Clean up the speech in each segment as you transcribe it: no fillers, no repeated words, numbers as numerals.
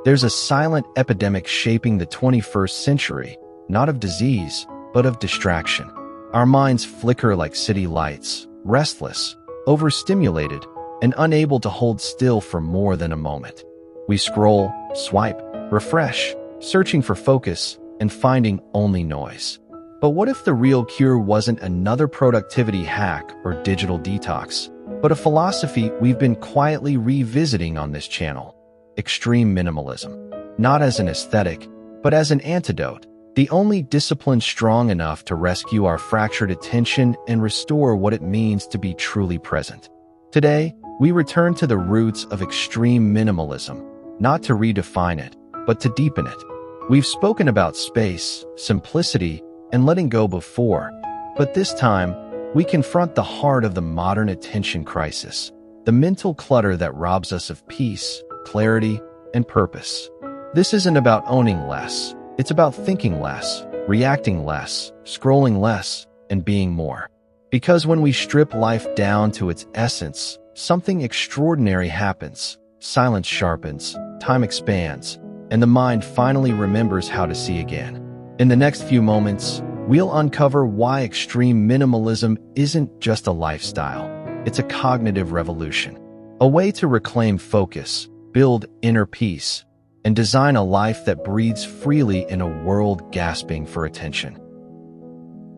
There's a silent epidemic shaping the 21st century, not of disease, but of distraction. Our minds flicker like city lights, restless, overstimulated, and unable to hold still for more than a moment. We scroll, swipe, refresh, searching for focus, and finding only noise. But what if the real cure wasn't another productivity hack or digital detox, but a philosophy we've been quietly revisiting on this channel? Extreme minimalism. Not as an aesthetic, but as an antidote. The only discipline strong enough to rescue our fractured attention and restore what it means to be truly present. Today, we return to the roots of extreme minimalism, not to redefine it, but to deepen it. We've spoken about space, simplicity, and letting go before, but this time, we confront the heart of the modern attention crisis, the mental clutter that robs us of peace, clarity, and purpose. This isn't about owning less, it's about thinking less, reacting less, scrolling less, and being more. Because when we strip life down to its essence, something extraordinary happens. Silence sharpens, time expands, and the mind finally remembers how to see again. In the next few moments, we'll uncover why extreme minimalism isn't just a lifestyle. It's a cognitive revolution, a way to reclaim focus, build inner peace, and design a life that breathes freely in a world gasping for attention.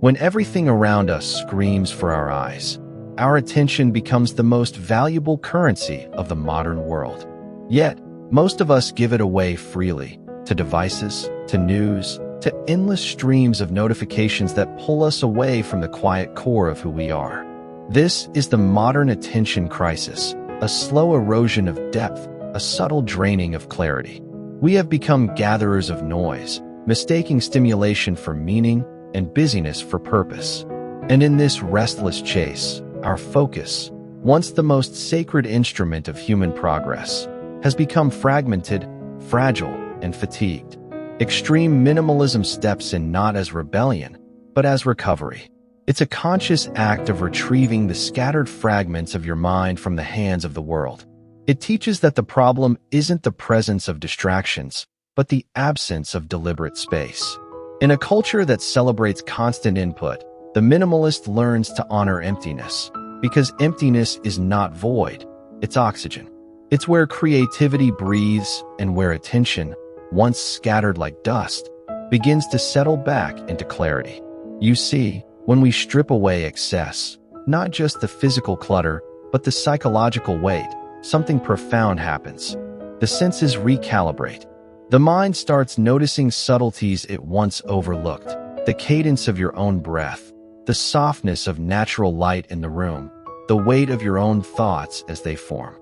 When everything around us screams for our eyes, our attention becomes the most valuable currency of the modern world. Yet, most of us give it away freely, to devices, to news, to endless streams of notifications that pull us away from the quiet core of who we are. This is the modern attention crisis, a slow erosion of depth, a subtle draining of clarity. We have become gatherers of noise, mistaking stimulation for meaning and busyness for purpose. And in this restless chase, our focus, once the most sacred instrument of human progress, has become fragmented, fragile, and fatigued. Extreme minimalism steps in not as rebellion, but as recovery. It's a conscious act of retrieving the scattered fragments of your mind from the hands of the world. It teaches that the problem isn't the presence of distractions, but the absence of deliberate space. In a culture that celebrates constant input, the minimalist learns to honor emptiness, because emptiness is not void, it's oxygen. It's where creativity breathes and where attention, once scattered like dust, begins to settle back into clarity. You see, when we strip away excess, not just the physical clutter, but the psychological weight, something profound happens. The senses recalibrate. The mind starts noticing subtleties it once overlooked, the cadence of your own breath, the softness of natural light in the room, the weight of your own thoughts as they form.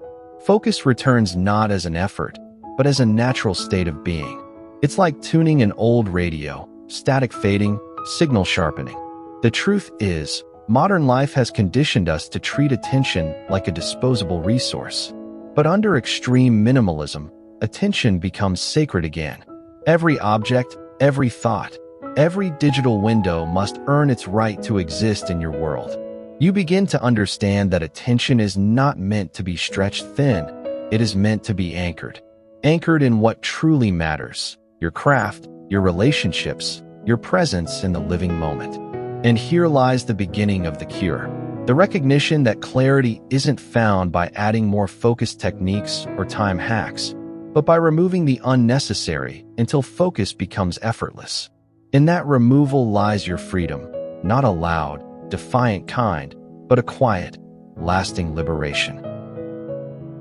Focus returns not as an effort, but as a natural state of being. It's like tuning an old radio, static fading, signal sharpening. The truth is, modern life has conditioned us to treat attention like a disposable resource. But under extreme minimalism, attention becomes sacred again. Every object, every thought, every digital window must earn its right to exist in your world. You begin to understand that attention is not meant to be stretched thin, it is meant to be anchored. Anchored in what truly matters, your craft, your relationships, your presence in the living moment. And here lies the beginning of the cure. The recognition that clarity isn't found by adding more focused techniques or time hacks, but by removing the unnecessary until focus becomes effortless. In that removal lies your freedom, not a loud, defiant kind, but a quiet, lasting liberation.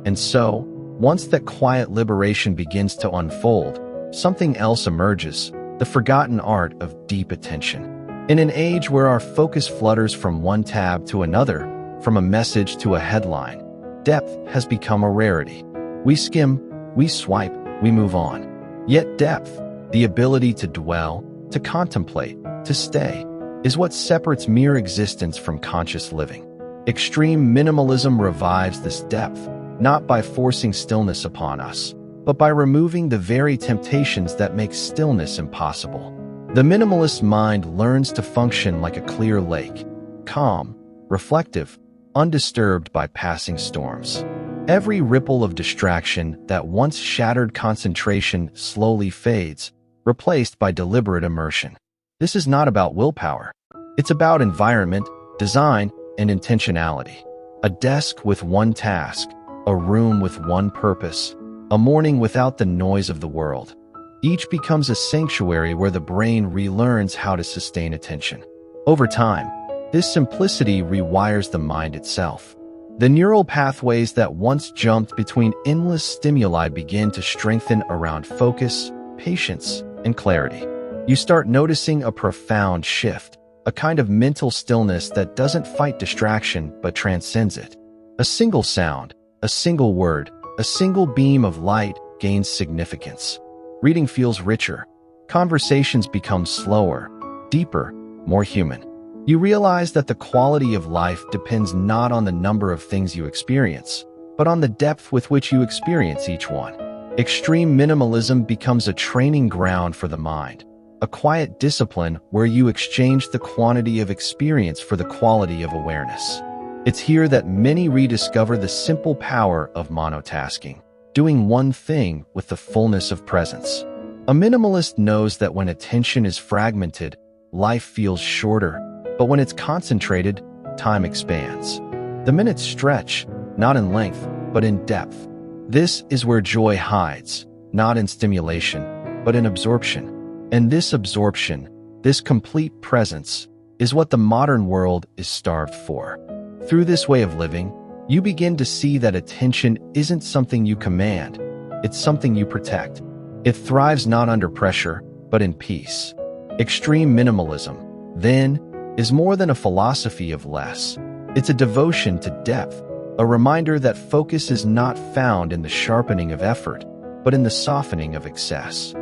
And so, once that quiet liberation begins to unfold, something else emerges, the forgotten art of deep attention. In an age where our focus flutters from one tab to another, from a message to a headline, depth has become a rarity. We skim, we swipe, we move on. Yet depth, the ability to dwell, to contemplate, to stay, is what separates mere existence from conscious living. Extreme minimalism revives this depth, not by forcing stillness upon us, but by removing the very temptations that make stillness impossible. The minimalist mind learns to function like a clear lake, calm, reflective, undisturbed by passing storms. Every ripple of distraction that once shattered concentration slowly fades, replaced by deliberate immersion. This is not about willpower. It's about environment, design, and intentionality. A desk with one task, a room with one purpose, a morning without the noise of the world. Each becomes a sanctuary where the brain relearns how to sustain attention. Over time, this simplicity rewires the mind itself. The neural pathways that once jumped between endless stimuli begin to strengthen around focus, patience, and clarity. You start noticing a profound shift, a kind of mental stillness that doesn't fight distraction but transcends it. A single sound, a single word, a single beam of light gains significance. Reading feels richer. Conversations become slower, deeper, more human. You realize that the quality of life depends not on the number of things you experience, but on the depth with which you experience each one. Extreme minimalism becomes a training ground for the mind, a quiet discipline where you exchange the quantity of experience for the quality of awareness. It's here that many rediscover the simple power of monotasking, doing one thing with the fullness of presence. A minimalist knows that when attention is fragmented, life feels shorter, but when it's concentrated, time expands. The minutes stretch, not in length, but in depth. This is where joy hides, not in stimulation, but in absorption. And this absorption, this complete presence, is what the modern world is starved for. Through this way of living, you begin to see that attention isn't something you command, it's something you protect. It thrives not under pressure, but in peace. Extreme minimalism, then, is more than a philosophy of less. It's a devotion to depth, a reminder that focus is not found in the sharpening of effort, but in the softening of excess.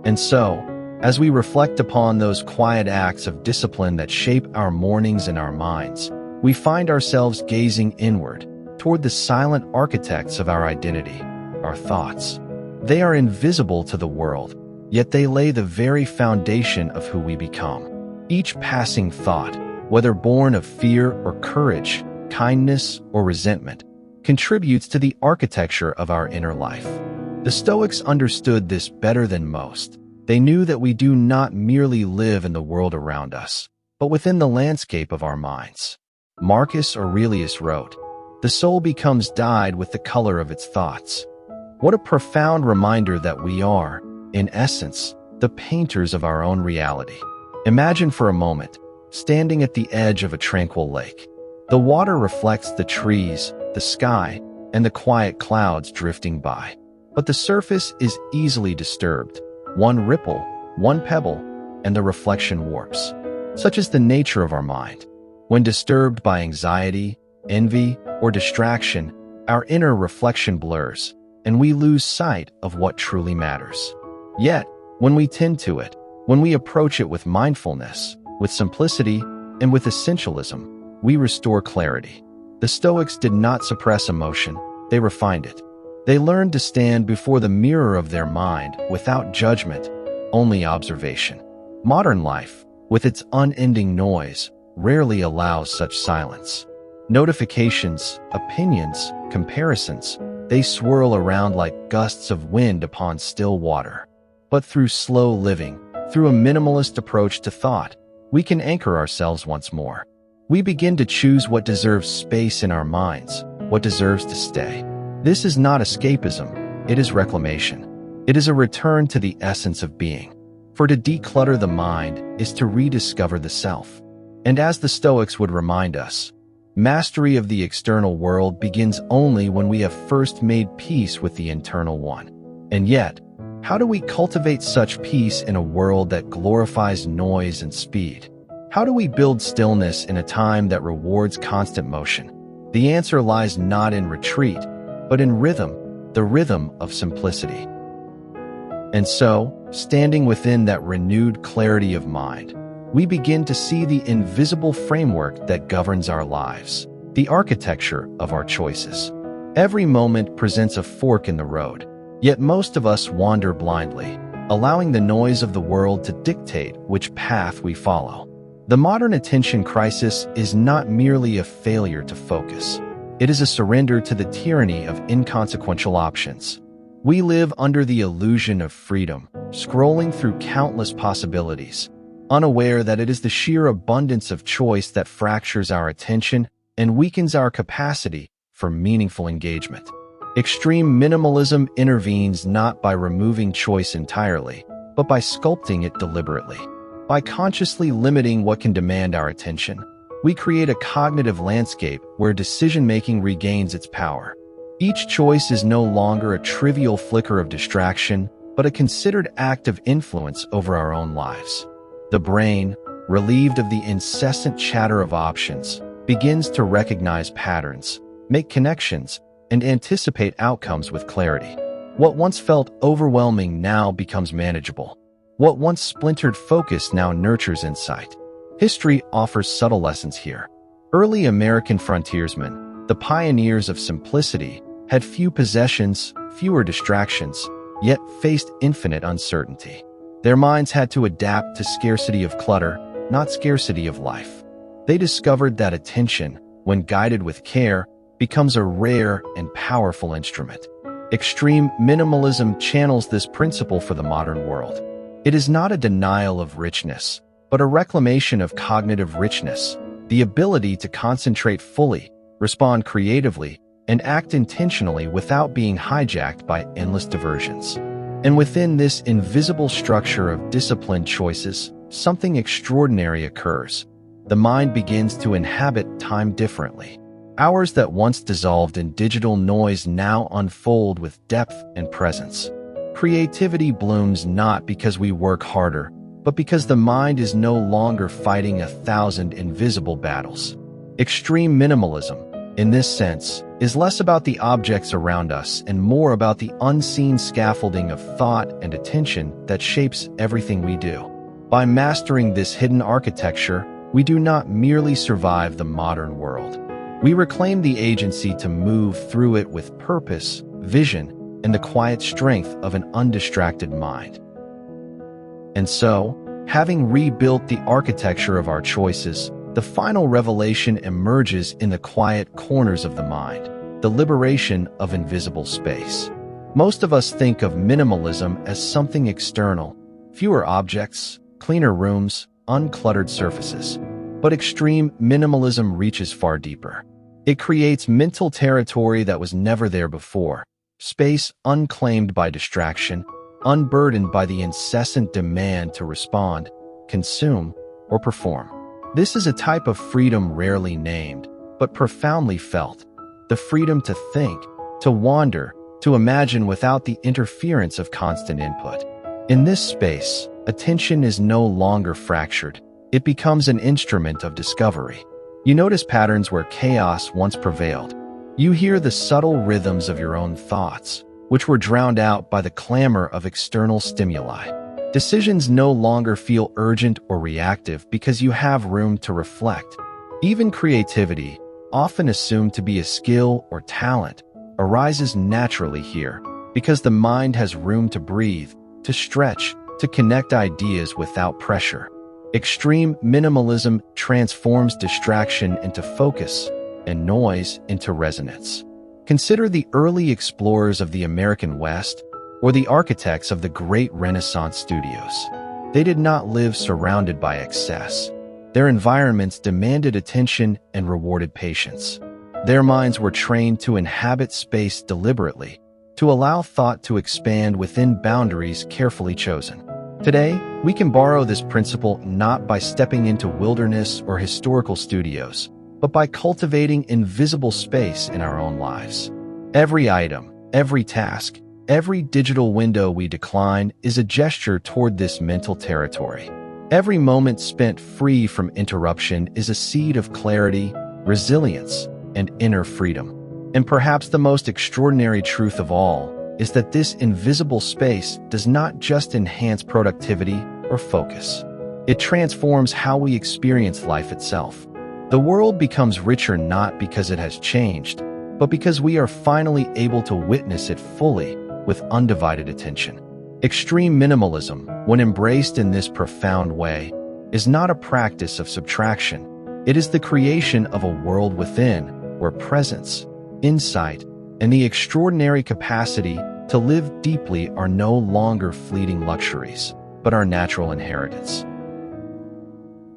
And so, as we reflect upon those quiet acts of discipline that shape our mornings and our minds, we find ourselves gazing inward, toward the silent architects of our identity, our thoughts. They are invisible to the world, yet they lay the very foundation of who we become. Each passing thought, whether born of fear or courage, kindness or resentment, contributes to the architecture of our inner life. The Stoics understood this better than most. They knew that we do not merely live in the world around us, but within the landscape of our minds. Marcus Aurelius wrote, "The soul becomes dyed with the color of its thoughts." What a profound reminder that we are, in essence, the painters of our own reality. Imagine for a moment, standing at the edge of a tranquil lake. The water reflects the trees, the sky, and the quiet clouds drifting by. But the surface is easily disturbed. One ripple, one pebble, and the reflection warps. Such is the nature of our mind. When disturbed by anxiety, envy, or distraction, our inner reflection blurs, and we lose sight of what truly matters. Yet, when we tend to it, when we approach it with mindfulness, with simplicity, and with essentialism, we restore clarity. The Stoics did not suppress emotion, they refined it. They learned to stand before the mirror of their mind without judgment, only observation. Modern life, with its unending noise, rarely allows such silence. Notifications, opinions, comparisons, they swirl around like gusts of wind upon still water. But through slow living, through a minimalist approach to thought, we can anchor ourselves once more. We begin to choose what deserves space in our minds, what deserves to stay. This is not escapism, it is reclamation. It is a return to the essence of being. For to declutter the mind is to rediscover the self. And as the Stoics would remind us, mastery of the external world begins only when we have first made peace with the internal one. And yet, how do we cultivate such peace in a world that glorifies noise and speed? How do we build stillness in a time that rewards constant motion? The answer lies not in retreat, but in rhythm, the rhythm of simplicity. And so, standing within that renewed clarity of mind, we begin to see the invisible framework that governs our lives, the architecture of our choices. Every moment presents a fork in the road, yet most of us wander blindly, allowing the noise of the world to dictate which path we follow. The modern attention crisis is not merely a failure to focus. It is a surrender to the tyranny of inconsequential options. We live under the illusion of freedom, scrolling through countless possibilities, unaware that it is the sheer abundance of choice that fractures our attention and weakens our capacity for meaningful engagement. Extreme minimalism intervenes not by removing choice entirely, but by sculpting it deliberately. By consciously limiting what can demand our attention, we create a cognitive landscape where decision-making regains its power. Each choice is no longer a trivial flicker of distraction, but a considered act of influence over our own lives. The brain, relieved of the incessant chatter of options, begins to recognize patterns, make connections, and anticipate outcomes with clarity. What once felt overwhelming now becomes manageable. What once splintered focus now nurtures insight. History offers subtle lessons here. Early American frontiersmen, the pioneers of simplicity, had few possessions, fewer distractions, yet faced infinite uncertainty. Their minds had to adapt to scarcity of clutter, not scarcity of life. They discovered that attention, when guided with care, becomes a rare and powerful instrument. Extreme minimalism channels this principle for the modern world. It is not a denial of richness, but a reclamation of cognitive richness, the ability to concentrate fully, respond creatively, and act intentionally without being hijacked by endless diversions. And within this invisible structure of disciplined choices, something extraordinary occurs. The mind begins to inhabit time differently. Hours that once dissolved in digital noise now unfold with depth and presence. Creativity blooms not because we work harder, but because the mind is no longer fighting 1,000 invisible battles. Extreme minimalism, in this sense, is less about the objects around us and more about the unseen scaffolding of thought and attention that shapes everything we do. By mastering this hidden architecture, we do not merely survive the modern world. We reclaim the agency to move through it with purpose, vision, and the quiet strength of an undistracted mind. And so, having rebuilt the architecture of our choices, the final revelation emerges in the quiet corners of the mind, the liberation of invisible space. Most of us think of minimalism as something external, fewer objects, cleaner rooms, uncluttered surfaces. But extreme minimalism reaches far deeper. It creates mental territory that was never there before, space unclaimed by distraction, unburdened by the incessant demand to respond, consume, or perform. This is a type of freedom rarely named, but profoundly felt. The freedom to think, to wander, to imagine without the interference of constant input. In this space, attention is no longer fractured. It becomes an instrument of discovery. You notice patterns where chaos once prevailed. You hear the subtle rhythms of your own thoughts, which were drowned out by the clamor of external stimuli. Decisions no longer feel urgent or reactive because you have room to reflect. Even creativity, often assumed to be a skill or talent, arises naturally here because the mind has room to breathe, to stretch, to connect ideas without pressure. Extreme minimalism transforms distraction into focus and noise into resonance. Consider the early explorers of the American West or the architects of the great Renaissance studios. They did not live surrounded by excess. Their environments demanded attention and rewarded patience. Their minds were trained to inhabit space deliberately, to allow thought to expand within boundaries carefully chosen. Today, we can borrow this principle not by stepping into wilderness or historical studios, but by cultivating invisible space in our own lives. Every item, every task, every digital window we decline is a gesture toward this mental territory. Every moment spent free from interruption is a seed of clarity, resilience, and inner freedom. And perhaps the most extraordinary truth of all is that this invisible space does not just enhance productivity or focus. It transforms how we experience life itself. The world becomes richer not because it has changed, but because we are finally able to witness it fully with undivided attention. Extreme minimalism, when embraced in this profound way, is not a practice of subtraction. It is the creation of a world within, where presence, insight, and the extraordinary capacity to live deeply are no longer fleeting luxuries, but our natural inheritance.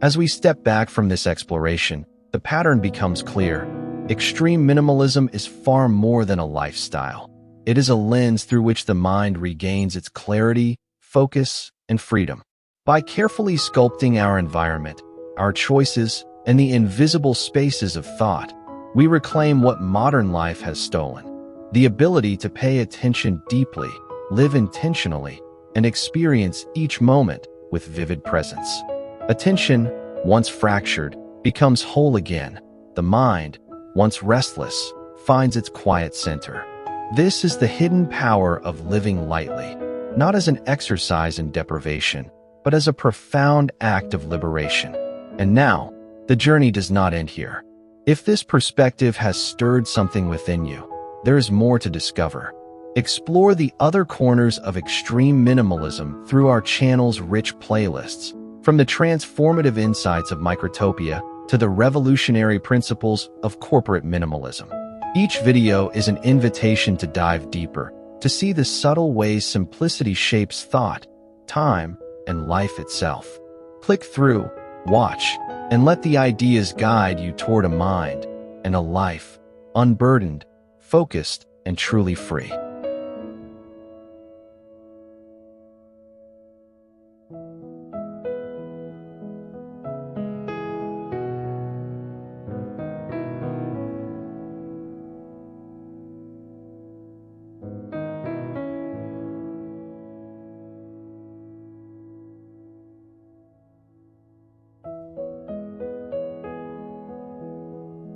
As we step back from this exploration, the pattern becomes clear. Extreme minimalism is far more than a lifestyle. It is a lens through which the mind regains its clarity, focus, and freedom. By carefully sculpting our environment, our choices, and the invisible spaces of thought, we reclaim what modern life has stolen: the ability to pay attention deeply, live intentionally, and experience each moment with vivid presence. Attention, once fractured, becomes whole again. The mind, once restless, finds its quiet center. This is the hidden power of living lightly, not as an exercise in deprivation, but as a profound act of liberation. And now, the journey does not end here. If this perspective has stirred something within you, there is more to discover. Explore the other corners of extreme minimalism through our channel's rich playlists, from the transformative insights of Microtopia to the revolutionary principles of corporate minimalism. Each video is an invitation to dive deeper, to see the subtle ways simplicity shapes thought, time, and life itself. Click through, watch, and let the ideas guide you toward a mind and a life unburdened, focused, and truly free.